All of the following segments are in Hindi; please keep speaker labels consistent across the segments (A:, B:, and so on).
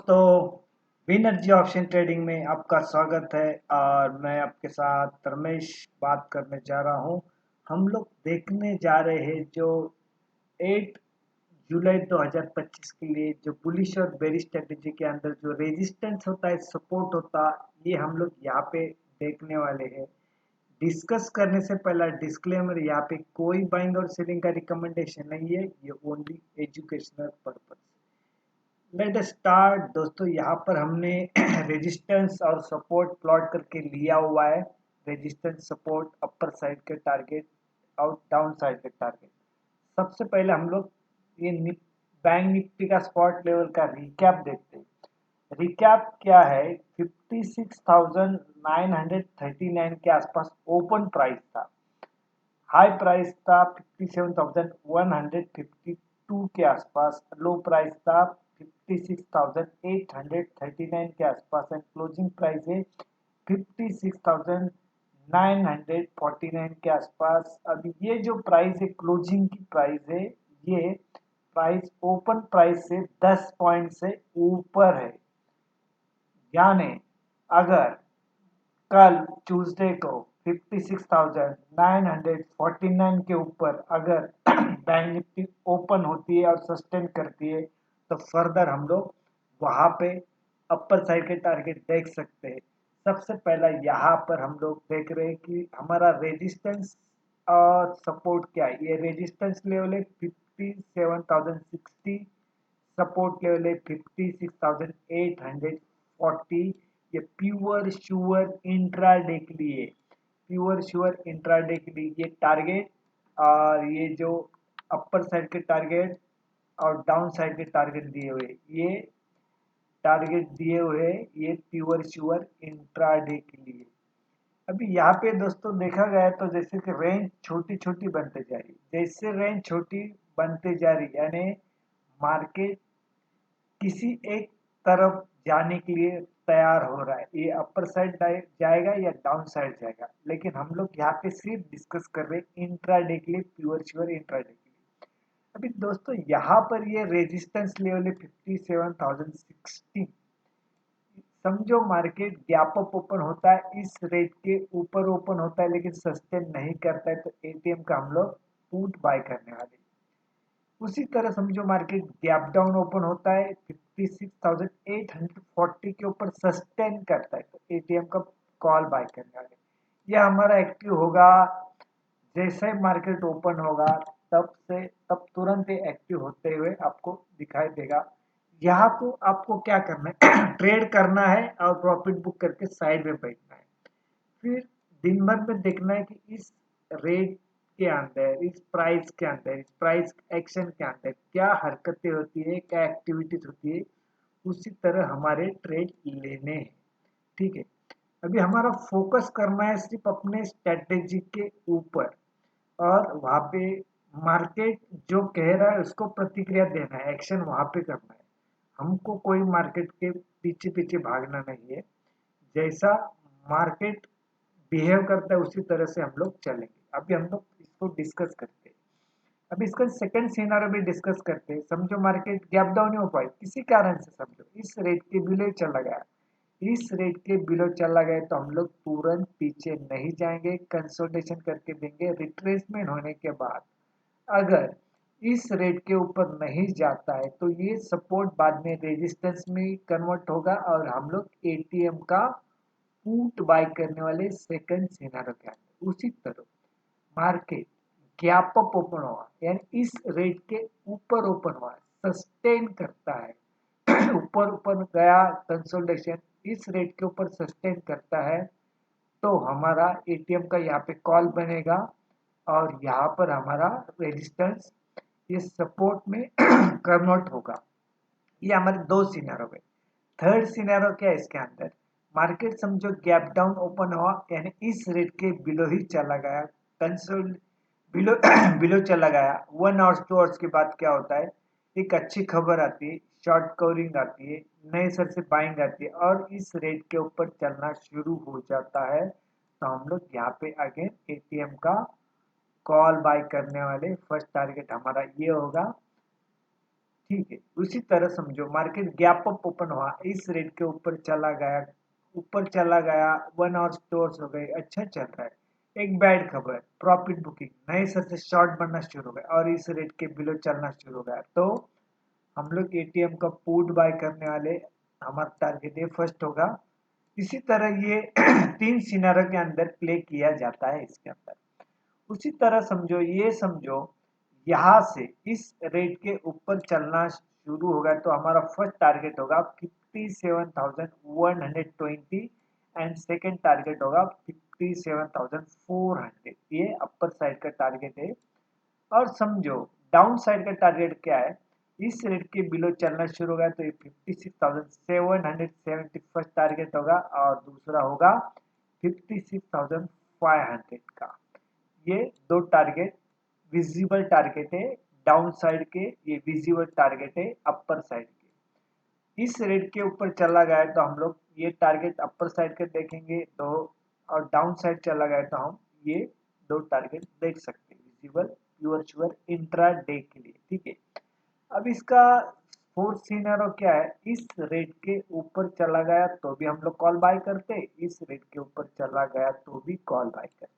A: दोस्तों, विनर्जी ऑप्शन ट्रेडिंग में आपका स्वागत है और मैं आपके साथ रमेश बात करने जा रहा हूं। हम लोग देखने जा रहे हैं जो 8 जुलाई 2025 के लिए जो बुलिश और बेरिश स्ट्रेटेजी के अंदर जो रेजिस्टेंस होता है, सपोर्ट होता है, ये हम लोग यहाँ पे देखने वाले हैं। डिस्कस करने से पहला डिस्क्लेमर, यहाँ पे कोई बाइंग और सेलिंग का रिकमेंडेशन नहीं है, ये only educational purpose. Let start दोस्तों। यहाँ पर हमने रेजिस्टेंस और सपोर्ट प्लॉट करके लिया हुआ है। रेजिस्टेंस, सपोर्ट, अपर साइड के टारगेट और डाउन साइड के टारगेट। सबसे पहले हम लोग ये बैंक निफ्टी का स्पॉट लेवल का रिकैप देखते हैं। रिकैप क्या है? 56,939 के आसपास ओपन प्राइस था। हाई प्राइस था 57,152 के आसपास। लो प्राइस था 56,839 के आसपास एंड क्लोजिंग प्राइस है 56,949 के आसपास। अब ये जो प्राइस है, क्लोजिंग की प्राइस है, ये प्राइस ओपन प्राइस से 10 पॉइंट से ऊपर है। यानी अगर कल ट्यूसडे को 56,949 के ऊपर अगर बैंक निफ्टी ओपन होती है और सस्टेन करती है तो फर्दर हम लोग वहां पे अपर साइड के टारगेट देख सकते हैं। सबसे पहला यहाँ पर हम लोग देख रहे हैं कि हमारा रेजिस्टेंस और सपोर्ट क्या है। ये रेजिस्टेंस लेवल है 57,060, सपोर्ट लेवल है 56,840। ये प्योर श्योर इंट्राडे के लिए, प्योर श्योर इंट्राडे के लिए ये टारगेट और ये जो अपर साइड के टारगेट और डाउन साइड के टारगेट दिए हुए, ये टारगेट दिए हुए, ये प्योर श्योर इंट्राडे के लिए। अभी यहाँ पे दोस्तों देखा गया तो जैसे कि रेंज छोटी छोटी बनते जा रही, जैसे रेंज छोटी बनते जा रही यानी मार्केट किसी एक तरफ जाने के लिए तैयार हो रहा है। ये अपर साइड जाएगा या डाउन साइड जाएगा, लेकिन हम लोग यहाँ पे सिर्फ डिस्कस कर रहे हैं इंट्राडे के लिए, प्योर श्योर इंट्राडे के लिए। अभी दोस्तों यहाँ पर ये रेजिस्टेंस लेवल है 57,060। समझो मार्केट गैप अप ओपन होता है, इस रेट के ऊपर ओपन होता है लेकिन सस्टेन नहीं करता है तो एटीएम का हम लोग पुट बाय करने वाले। उसी तरह समझो मार्केट गैप डाउन ओपन होता है 56,840 के ऊपर सस्टेन करता है तो एटीएम का कॉल बाय करने वाले। यह हमारा एक्टिव होगा जैसे मार्केट ओपन होगा, तब तुरंत एक्टिव होते हुए आपको दिखाई देगा। यहाँ को आपको क्या करना है ट्रेड करना है और प्रॉफिट बुक करके साइड में बैठना है। फिर दिन भर में देखना है कि इस रेट के अंदर, इस प्राइस के अंदर, इस प्राइस एक्शन के अंदर क्या हरकतें होती है, क्या एक्टिविटीज होती है, उसी तरह हमारे ट्रेड लेने हैं। ठीक है, अभी हमारा फोकस करना है सिर्फ अपने स्ट्रेटेजी के ऊपर और वहां पे मार्केट जो कह रहा है उसको प्रतिक्रिया देना है, एक्शन वहां पे करना है। हमको कोई मार्केट के पीछे पीछे भागना नहीं है। जैसा मार्केट बिहेव करता है उसी तरह से हम लोग चलेंगे। अभी हम लोग इसको डिस्कस करते हैं। अभी इसका सेकंड सिनेरियो भी डिस्कस करते हैं। समझो मार्केट गैप डाउन नहीं हो पाई किसी कारण से, समझो इस रेट के बिलो चला गया, इस रेट के बिलो चला गया तो हम लोग तुरंत पीछे नहीं जाएंगे, कंसोलिडेशन करके देंगे। रिट्रेसमेंट होने के बाद अगर इस रेट के ऊपर नहीं जाता है तो ये सपोर्ट बाद में रेजिस्टेंस में कन्वर्ट होगा और हम लोग एटीएम का पुट बाय करने वाले सेकंड सिनेरियो के अंदर। उसी तरह मार्केट गैप अप ओपन हुआ यानी इस रेट के ऊपर ओपन हुआ, सस्टेन करता है ऊपर ऊपर गया कंसोलिडेशन, इस रेट के ऊपर सस्टेन करता है तो हमारा एटीएम का यहाँ पे कॉल बनेगा और यहाँ पर हमारा रेजिस्टेंस ये सपोर्ट में कन्वर्ट होगा। ये हमारे दो सिनेरियो है। थर्ड सिनेरियो क्या है इसके अंदर? मार्केट समझो गैप डाउन ओपन हुआ यानी इस रेट के बिलो ही चला गया, कंसोल बिलो बिलो चला गया। 1 आवर्स 2 आवर्स के बाद क्या होता है, एक अच्छी खबर आती है, शॉर्ट कवरिंग आती है, नए सर से बाइंग आती है और इस रेट के ऊपर चलना शुरू हो जाता है तो हम लोग यहाँ पे अगेन एटीएम का कॉल बाय करने वाले। फर्स्ट टारगेट हमारा ये होगा। ठीक है। उसी तरह समझो मार्केट गैप अप ओपन हुआ, इस रेट के ऊपर चला गया, ऊपर चला गया, 1 आवर स्टोर्स हो गए, अच्छा चल रहा है। एक बैड खबर, प्रॉफिट बुकिंग नए सर से शॉर्ट बनना शुरू हो गया और इस रेट के बिलो चलना शुरू हो गया, तो हम लोग एटीएम का पुट बाय करने वाले, हमारा टारगेट ये फर्स्ट होगा। इसी तरह ये 3 सिनेरियो के अंदर प्ले किया जाता है इसके अंदर। उसी तरह समझो, ये समझो यहाँ से इस रेट के ऊपर चलना शुरू होगा तो हमारा फर्स्ट टारगेट होगा 57,120 एंड सेकेंड टारगेट होगा 57,400। ये अपर साइड का टारगेट है। और समझो डाउन साइड का टारगेट क्या है, इस रेट के बिलो चलना शुरू होगा तो ये 56,770 फर्स्ट टारगेट होगा और दूसरा होगा 56,500 का। ये दो टारगेट विजिबल टारगेट है डाउन साइड के, ये विजिबल टारगेट है अपर साइड के। इस रेट के ऊपर चला गया तो हम लोग ये टारगेट अपर साइड के देखेंगे दो, और डाउन साइड चला गया तो हम ये दो टारगेट देख सकते हैं विजिबल वर्चुअल इंट्रा डे के लिए। ठीक है। अब इसका फोर्थ सिनेरियो क्या है, इस रेट के ऊपर चला गया तो भी हम लोग कॉल बाय करते, इस रेट के ऊपर चला गया तो भी कॉल बाय करते।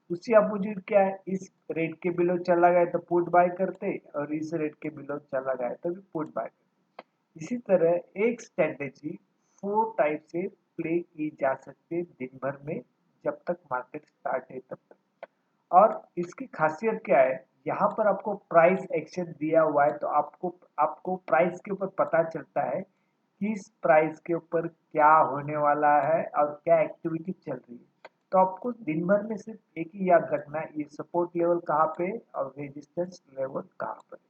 A: उसी अपोजिट क्या है, इस रेट के बिलो चला गया तो पुट बाय करते और इस रेट के बिलो चला गया तो भी पुट बाय करते। इसी तरह एक स्ट्रेटेजी 4 टाइप से प्ले की जा सकती है दिन भर में, जब तक मार्केट स्टार्ट है तब तक। और इसकी खासियत क्या है, यहाँ पर आपको प्राइस एक्शन दिया हुआ है तो आपको आपको प्राइस के ऊपर पता चलता है कि इस प्राइस के ऊपर क्या होने वाला है और क्या एक्टिविटी चल रही है। तो आपको दिन भर में सिर्फ एक ही याद रखना है, ये सपोर्ट लेवल कहाँ पे और रेजिस्टेंस लेवल कहाँ पर है।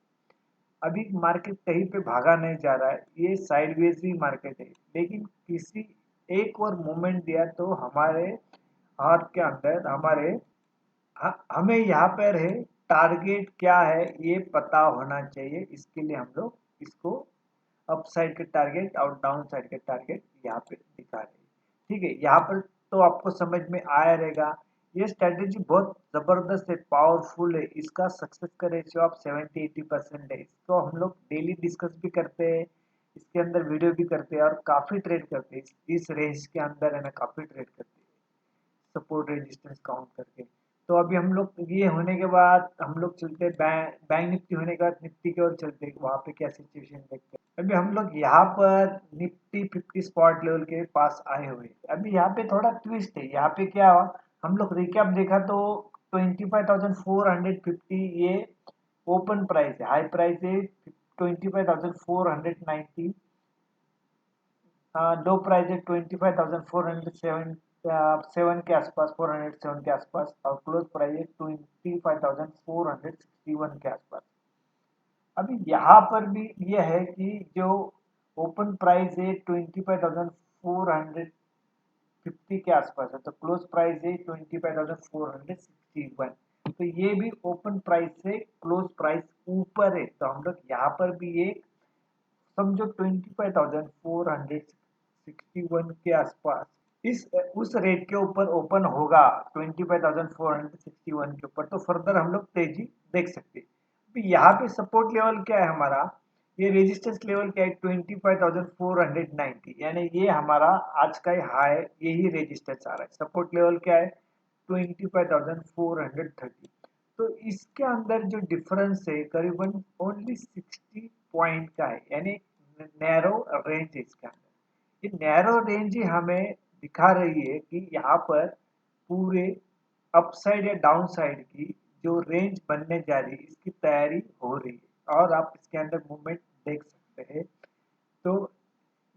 A: अभी मार्केट कहीं पे भागा नहीं जा रहा है, ये साइडवेज ही मार्केट है, लेकिन किसी एक और मोमेंट दिया तो हमारे हाथ के अंदर हमारे हमें यहाँ पर है टारगेट क्या है ये पता होना चाहिए। इसके लिए हम लोग इसको अप साइड के टारगेट और डाउन साइड के टारगेट यहाँ पे दिखा रहे हैं। ठीक है, यहाँ पर तो आपको समझ में आया रहेगा। ये स्ट्रेटेजी बहुत जबरदस्त है, पावरफुल है, इसका सक्सेस का रेशियो आप 70-80% है। इसको हम लोग डेली डिस्कस भी करते हैं, इसके अंदर वीडियो भी करते हैं और काफी ट्रेड करते हैं। इस रेंज के अंदर है ना, काफी ट्रेड करते हैं सपोर्ट रेजिस्टेंस काउंट करके। तो अभी हम लोग ये होने के बाद हम लोग चलते हैं बैंक निफ्टी होने के बाद निफ्टी की ओर चलते हैं, वहां पे क्या सिचुएशन देखते हैं। अभी हम लोग यहाँ पर निफ्टी 50 स्पॉट लेवल के पास आए हुए हैं। अभी यहाँ पे थोड़ा ट्विस्ट है, यहाँ पे क्या हुआ, हम लोग रिकैप देखा तो 25,450 ये ओपन प्राइस है, हाई प्राइस है 25,490, लो प्राइस है 25,407 7 के आसपास, 407 के आसपास, और क्लोज प्राइस है 25,461 के आसपास। अभी यहाँ पर भी यह है कि जो ओपन प्राइस है 25,450 के आसपास है, तो क्लोज प्राइस है 25,461। तो ये भी ओपन प्राइस से क्लोज प्राइस ऊपर है, तो हम लोग यहाँ पर भी एक समझो 25,461 के आसपास इस उस रेट के ऊपर ओपन होगा 25,461 के ऊपर, तो फर्दर हम लोग तेजी देख सकते हैं। अभी यहाँ पे सपोर्ट लेवल क्या है हमारा, ये रेजिस्टेंस लेवल क्या है 25,490, यानी ये हमारा आज का हाई, यही रेजिस्टेंस आ रहा है। सपोर्ट लेवल क्या है 25,430। तो इसके अंदर जो डिफरेंस है करीबन ओनली 60 पॉइंट का है, यानी नैरो रेंज है इसके अंदर। ये नैरो रेंज ही हमें दिखा रही है कि यहाँ पर पूरे अपसाइड या डाउन साइड की जो रेंज बनने जा रही है इसकी तैयारी हो रही है, और आप इसके अंदर मूवमेंट देख सकते हैं। तो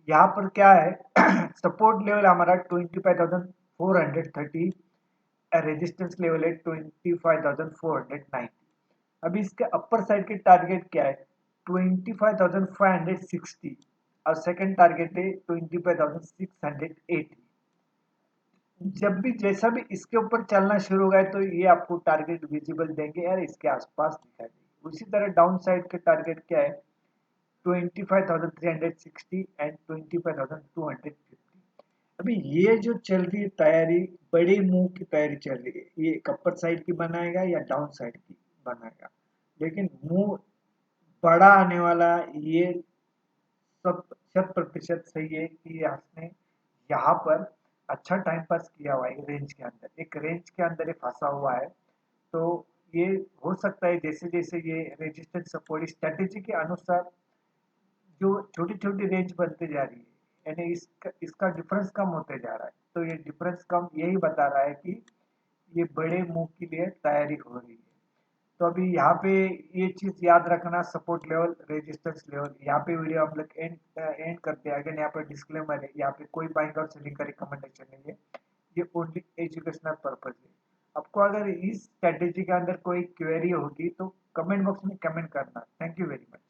A: यहाँ पर क्या है सपोर्ट लेवल हमारा 25,430, रेजिस्टेंस लेवल है 25,490। अभी इसके अपर साइड के टारगेट क्या है 25,560 और सेकंड टारगेट है 25,680। जब भी जैसा भी इसके ऊपर चलना शुरू होगा तो ये आपको टारगेट विजिबल देंगे यार, इसके आसपास दिखाई देगी। उसी तरह डाउन साइड के टारगेट क्या है 25,360 एंड 25,250। अभी ये जो चल रही है तैयारी, बड़े मूव की तैयारी चल रही है, ये एक अपर साइड की बनाएगा या डाउन साइड की बनाएगा, लेकिन मूव बड़ा आने वाला, ये सब शत प्रतिशत सही है कि आपने यहाँ पर अच्छा टाइम पास किया हुआ है रेंज के अंदर, एक रेंज के अंदर ये फंसा हुआ है। तो ये हो सकता है जैसे जैसे ये रेजिस्टेंस सपोर्ट स्ट्रेटेजी के अनुसार जो छोटी छोटी रेंज बनती जा रही है, यानी इसका डिफरेंस कम होते जा रहा है। तो ये डिफरेंस कम यही बता रहा है कि ये बड़े मूव के लिए तैयारी हो रही है। तो अभी यहाँ पे ये चीज याद रखना, सपोर्ट लेवल, रेजिस्टेंस लेवल। यहाँ पे वीडियो हम लोग एंड एंड करते हैं। अगर यहाँ पर डिस्क्लेमर है, यहाँ पे कोई बाइंग और सेलिंग का रिकमेंडेशन नहीं है, ये ओनली एजुकेशनल पर्पज है। आपको अगर इस स्ट्रेटेजी के अंदर कोई क्वेरी होगी तो कमेंट बॉक्स में कमेंट करना। Thank you very much.